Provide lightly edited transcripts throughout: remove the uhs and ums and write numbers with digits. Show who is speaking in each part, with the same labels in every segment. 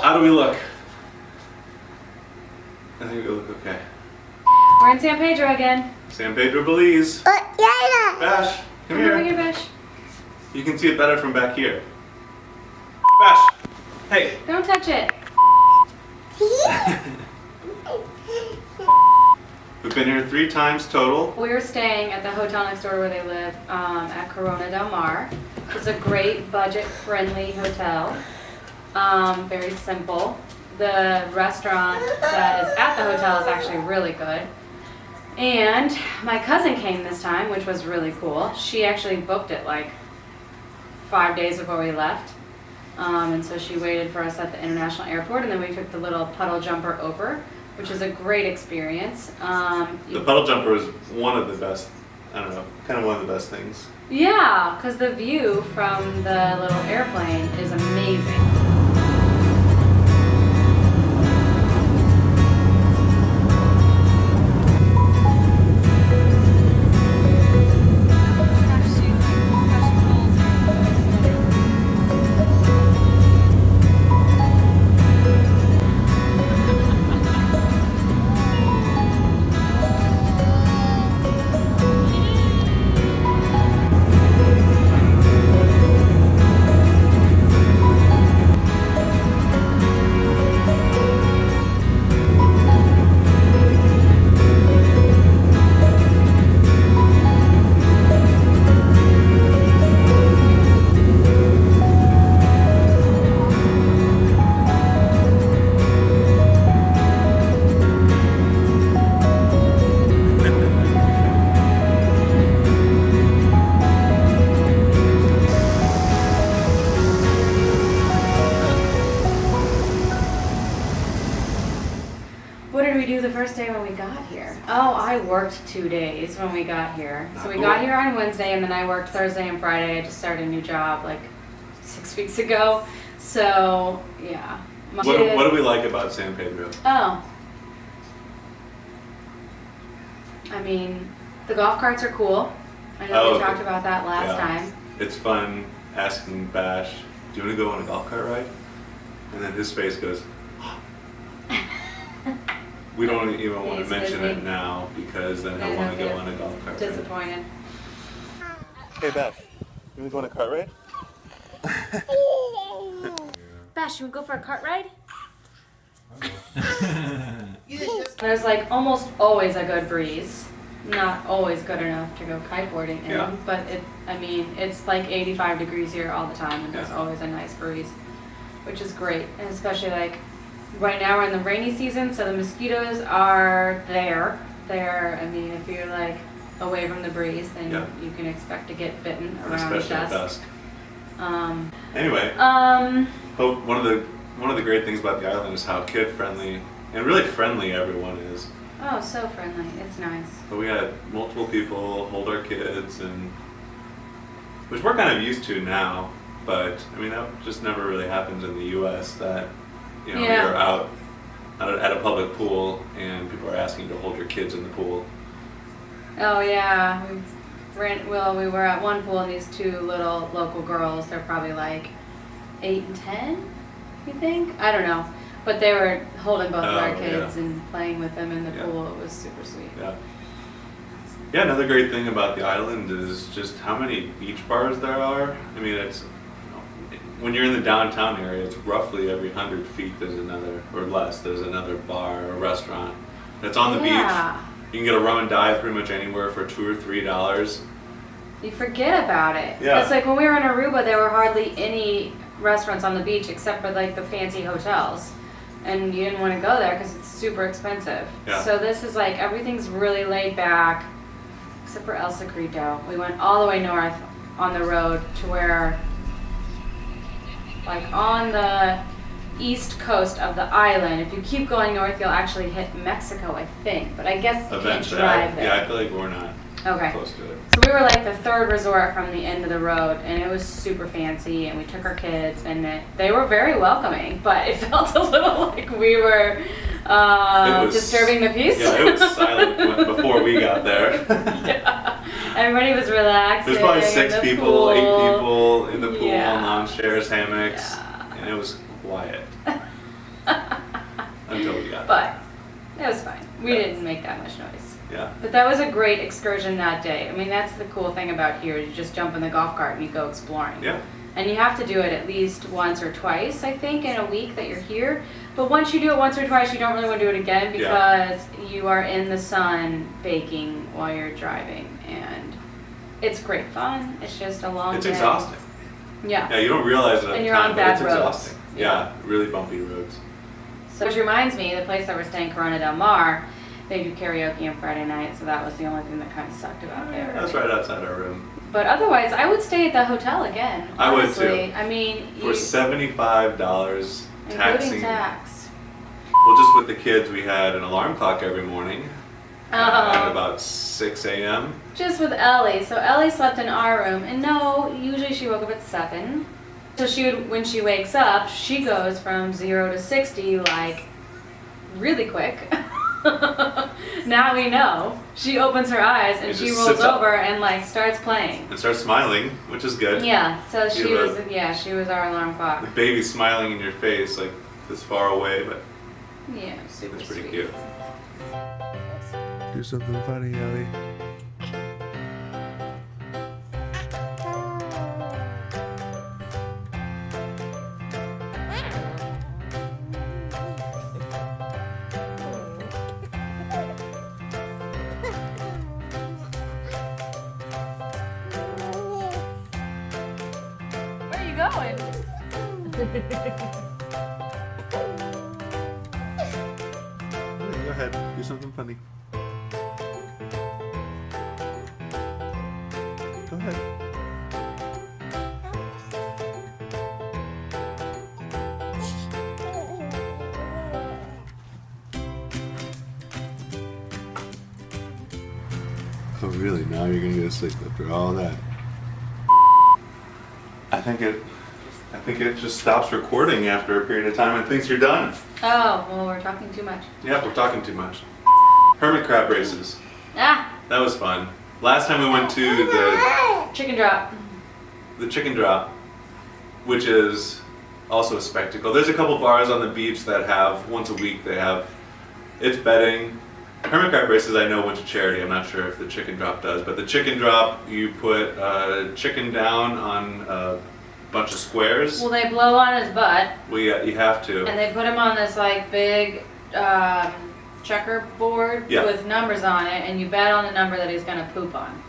Speaker 1: How do we look? I think we look okay.
Speaker 2: We're in San Pedro again.
Speaker 1: San Pedro, Belize. Bash, come
Speaker 2: Over
Speaker 1: here.
Speaker 2: here, Bash.
Speaker 1: You can see it better from back here. Bash, hey.
Speaker 2: Don't touch it.
Speaker 1: We've been here 3 times total.
Speaker 2: We're staying at the hotel next door where they live, at Corona Del Mar. It's a great budget-friendly hotel. Very simple. The restaurant that is at the hotel is actually really good. And my cousin came this time, which was really cool. She actually booked it like 5 days before we left. And so she waited for us at the international airport, and then we took the little puddle jumper over, which is a great experience.
Speaker 1: The puddle jumper is one of the best, I don't know, kind of one of the best things.
Speaker 2: Yeah, because the view from the little airplane is amazing. What did we do the first day when we got here? Oh, I worked 2 days when we got here. So we got here on Wednesday, and then I worked Thursday and Friday. I just started a new job like 6 weeks ago. So, yeah.
Speaker 1: What do we like about San Pedro?
Speaker 2: Oh. I mean, the golf carts are cool. I know we talked about that last time.
Speaker 1: It's fun asking Bash, do you want to go on a golf cart ride? And then his face goes, we don't even want to mention it now because then he'll want to go on a golf cart ride.
Speaker 2: Disappointed.
Speaker 1: Hey Bash, you want to go on a cart ride?
Speaker 2: Bash, you want to go for a cart ride? There's like almost always a good breeze. Not always good enough to go kiteboarding in, but it's like 85 degrees here all the time, and there's always a nice breeze, which is great. And especially like right now we're in the rainy season, so the mosquitoes are there. I mean, if you're like away from the breeze, then you can expect to get bitten around dusk.
Speaker 1: Especially at dusk. Anyway, one of the great things about the island is how kid friendly and really friendly everyone is.
Speaker 2: Oh, so friendly. It's nice.
Speaker 1: But we had multiple people hold our kids, and which we're kind of used to now. But I mean, that just never really happens in the U.S. That you're out at a public pool and people are asking to hold your kids in the pool.
Speaker 2: Oh yeah, we were at one pool, and these 2 little local girls. They're probably like 8 and 10, you think? I don't know. But they were holding both of our kids and playing with them in the pool. It was super sweet.
Speaker 1: Yeah, another great thing about the island is just how many beach bars there are. I mean, it's when you're in the downtown area, it's roughly every 100 feet there's another, or less, there's another bar or restaurant that's on the beach. You can get a rum and dive pretty much anywhere for $2 or $3.
Speaker 2: You forget about it. Yeah. It's like when we were in Aruba, there were hardly any restaurants on the beach except for like the fancy hotels. And you didn't want to go there because it's super expensive. Yeah. So this is like, everything's really laid back, except for El Secreto. We went all the way north on the road to where, like on the east coast of the island, if you keep going north, you'll actually hit Mexico, I think. But I guess you can't drive there.
Speaker 1: Yeah, I feel like we're not close to it.
Speaker 2: So we were like the 3rd resort from the end of the road, and it was super fancy, and we took our kids, and they were very welcoming, but it felt a little like we were disturbing the peace.
Speaker 1: Yeah, it was silent before we got there.
Speaker 2: Yeah. Everybody was relaxing.
Speaker 1: There's probably 6 people, 8 people in the pool, lawn chairs, hammocks, and it was quiet. Until we got there.
Speaker 2: But it was fine. We
Speaker 1: Yeah.
Speaker 2: didn't make that much noise.
Speaker 1: Yeah.
Speaker 2: But that was a great excursion that day. I mean, that's the cool thing about here. You just jump in the golf cart and you go exploring.
Speaker 1: Yeah.
Speaker 2: And you have to do it at least once or twice, I think, in a week that you're here. But once you do it once or twice, you don't really want to do it again because you are in the sun baking while you're driving. And it's great fun. It's just a long
Speaker 1: It's
Speaker 2: day.
Speaker 1: exhausting.
Speaker 2: Yeah.
Speaker 1: Yeah, you don't realize it at
Speaker 2: And
Speaker 1: the
Speaker 2: you're
Speaker 1: time,
Speaker 2: on
Speaker 1: but
Speaker 2: bad
Speaker 1: it's
Speaker 2: roads.
Speaker 1: exhausting.
Speaker 2: Yeah.
Speaker 1: Yeah, really bumpy roads.
Speaker 2: So which reminds me, the place that we're staying, Corona Del Mar, they do karaoke on Friday night, so that was the only thing that kind of sucked about there.
Speaker 1: That's right outside our room.
Speaker 2: But otherwise, I would stay at the hotel again.
Speaker 1: I would
Speaker 2: honestly.
Speaker 1: too.
Speaker 2: I mean,
Speaker 1: For $75
Speaker 2: including
Speaker 1: taxing.
Speaker 2: tax.
Speaker 1: Well, just with the kids, we had an alarm clock every morning at
Speaker 2: Oh.
Speaker 1: about 6 a.m.
Speaker 2: Just with Ellie. So Ellie slept in our room, and no, usually she woke up at 7. So she would, when she wakes up, she goes from 0 to 60 like really quick. Now we know. She opens her eyes and
Speaker 1: And
Speaker 2: she
Speaker 1: just
Speaker 2: rolls
Speaker 1: sits up.
Speaker 2: over and like starts playing.
Speaker 1: And starts smiling, which is good.
Speaker 2: Yeah, so she
Speaker 1: You
Speaker 2: was she was our alarm
Speaker 1: The
Speaker 2: clock.
Speaker 1: baby's smiling in your face, like this far away, but
Speaker 2: Yeah, super
Speaker 1: it's pretty
Speaker 2: sweet.
Speaker 1: cute. Do something funny, Ellie.
Speaker 2: Where are you going?
Speaker 1: Go ahead, do something funny. Go ahead. Oh really? Now you're gonna go to sleep after all that? I think it just stops recording after a period of time and thinks you're done.
Speaker 2: Oh, well, we're talking too much.
Speaker 1: Yep, we're talking too much. Hermit crab races.
Speaker 2: Ah,
Speaker 1: That was fun. Last time we went to
Speaker 2: chicken drop.
Speaker 1: the chicken drop, which is also a spectacle. There's a couple bars on the beach that have, once a week, it's bedding. Hermit crab races I know went to charity. I'm not sure if the chicken drop does, but the chicken drop, you put chicken down on a bunch of squares.
Speaker 2: Well, they blow on his butt,
Speaker 1: You have to.
Speaker 2: and they put him on this like big checkerboard
Speaker 1: Yeah.
Speaker 2: with numbers on it, and you bet on the number that he's gonna poop on.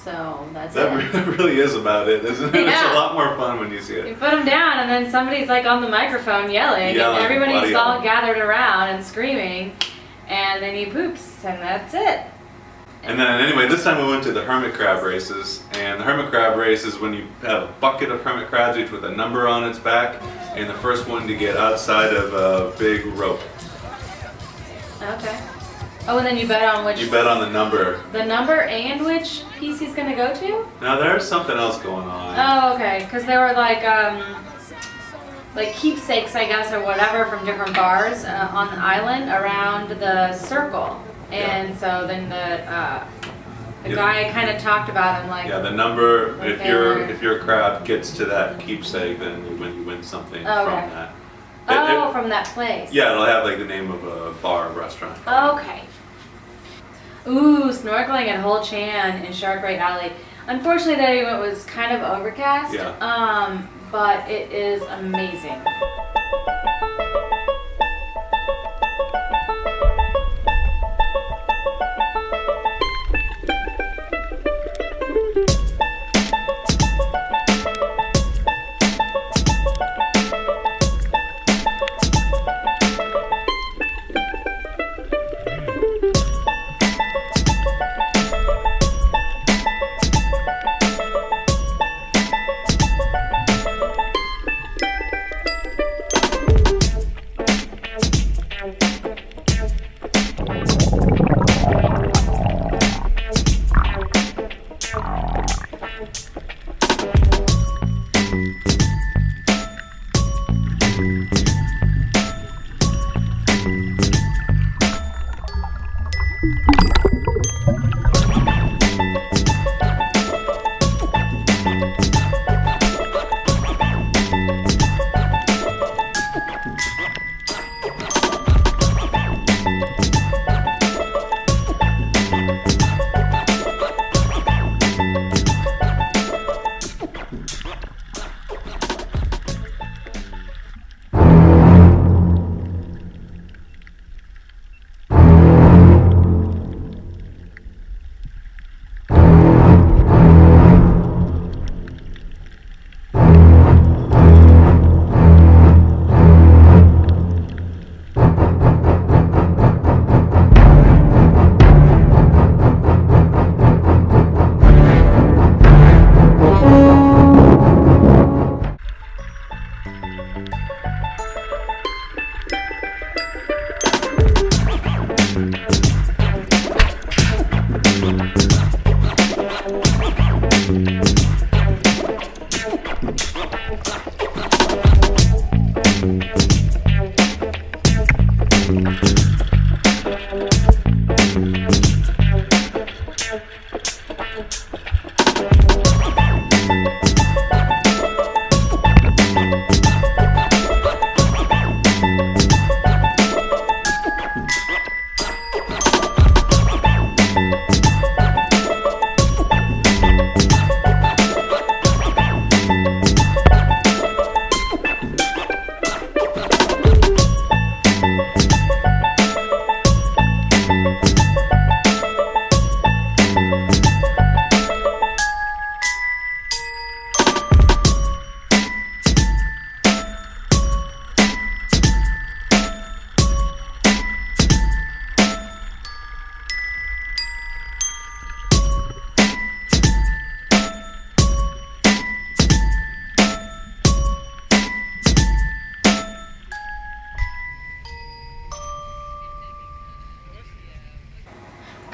Speaker 2: So that's
Speaker 1: That
Speaker 2: it.
Speaker 1: really is about it, isn't it? It's
Speaker 2: Yeah.
Speaker 1: a lot more fun when you see
Speaker 2: You
Speaker 1: it.
Speaker 2: put him down, and then somebody's like on the microphone yelling,
Speaker 1: Yelling,
Speaker 2: and everybody's
Speaker 1: bloody
Speaker 2: all
Speaker 1: yelling.
Speaker 2: gathered around and screaming, and then he poops, and that's it.
Speaker 1: And then anyway, this time we went to the hermit crab races, and the hermit crab race is when you have a bucket of hermit crabs, each with a number on its back, and the first one to get outside of a big rope.
Speaker 2: Okay. Oh, and then you bet on which.
Speaker 1: You bet on the number.
Speaker 2: The number and which piece he's gonna go to?
Speaker 1: Now there's something else going on.
Speaker 2: Oh, okay. Because they were like keepsakes, I guess, or whatever from different bars on the island around the circle. And so then the guy kind of talked about him like.
Speaker 1: Yeah, the number.
Speaker 2: Like
Speaker 1: If your crab gets to that keepsake, then you win something
Speaker 2: Okay.
Speaker 1: from that.
Speaker 2: Oh, from that place.
Speaker 1: Yeah, it'll have like the name of a bar or restaurant.
Speaker 2: Okay. Ooh, snorkeling at Hol Chan in Shark Ray Alley. Unfortunately, that event was kind of overcast.
Speaker 1: Yeah.
Speaker 2: But it is amazing.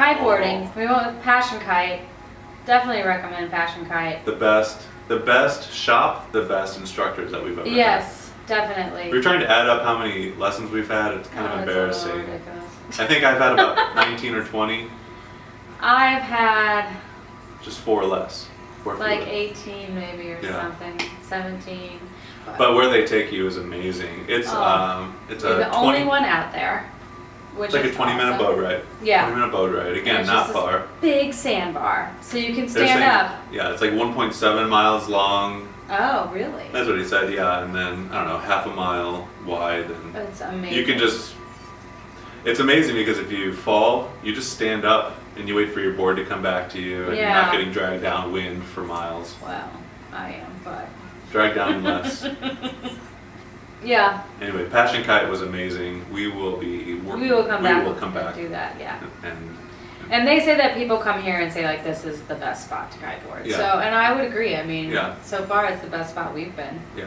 Speaker 2: Kiteboarding. We went with Passion Kite. Definitely recommend Passion Kite.
Speaker 1: The best shop, the best instructors that we've ever had.
Speaker 2: Yes, definitely.
Speaker 1: We were trying to add up how many lessons we've had. It's kind of
Speaker 2: It's a
Speaker 1: embarrassing.
Speaker 2: little ridiculous.
Speaker 1: I think I've had about 19 or 20,
Speaker 2: I've had
Speaker 1: just 4 less. 4
Speaker 2: like
Speaker 1: fewer.
Speaker 2: 18 maybe or
Speaker 1: Yeah.
Speaker 2: something, 17.
Speaker 1: But where they take you is amazing. It's it's
Speaker 2: You're
Speaker 1: a
Speaker 2: the
Speaker 1: 20,
Speaker 2: only one out there, which
Speaker 1: it's like
Speaker 2: is
Speaker 1: a 20-minute
Speaker 2: awesome.
Speaker 1: boat ride.
Speaker 2: Yeah.
Speaker 1: 20-minute boat ride.
Speaker 2: And
Speaker 1: Again,
Speaker 2: it's
Speaker 1: not
Speaker 2: just this
Speaker 1: far.
Speaker 2: Big sandbar, so you can
Speaker 1: They're
Speaker 2: stand
Speaker 1: saying-
Speaker 2: up.
Speaker 1: Yeah, it's like 1.7 miles long.
Speaker 2: Oh, really?
Speaker 1: That's what he said. Yeah, and then I don't know, half a mile wide, and
Speaker 2: It's amazing.
Speaker 1: you can just. It's amazing because if you fall, you just stand up and you wait for your board to come back to you, and you're not
Speaker 2: Yeah.
Speaker 1: getting dragged downwind for miles.
Speaker 2: Well, I am, but
Speaker 1: Dragged down less.
Speaker 2: yeah,
Speaker 1: Anyway, Passion Kite was amazing. We will be working.
Speaker 2: we will come back.
Speaker 1: We will come back
Speaker 2: and do that. Yeah.
Speaker 1: and
Speaker 2: And they say that people come here and say like this is the best spot to kiteboard.
Speaker 1: Yeah.
Speaker 2: So, and I would agree. I mean,
Speaker 1: Yeah.
Speaker 2: so far it's the best spot we've been.
Speaker 1: yeah.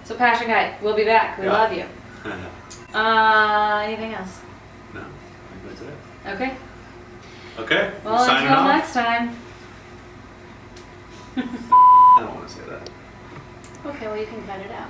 Speaker 2: So Passion Kite, we'll be back. We
Speaker 1: Yeah.
Speaker 2: love you. Anything else?
Speaker 1: No, I think that's it.
Speaker 2: Okay.
Speaker 1: Okay,
Speaker 2: Well,
Speaker 1: signing
Speaker 2: until
Speaker 1: off.
Speaker 2: next time.
Speaker 1: I don't want to say that.
Speaker 2: Okay, well you can cut it out.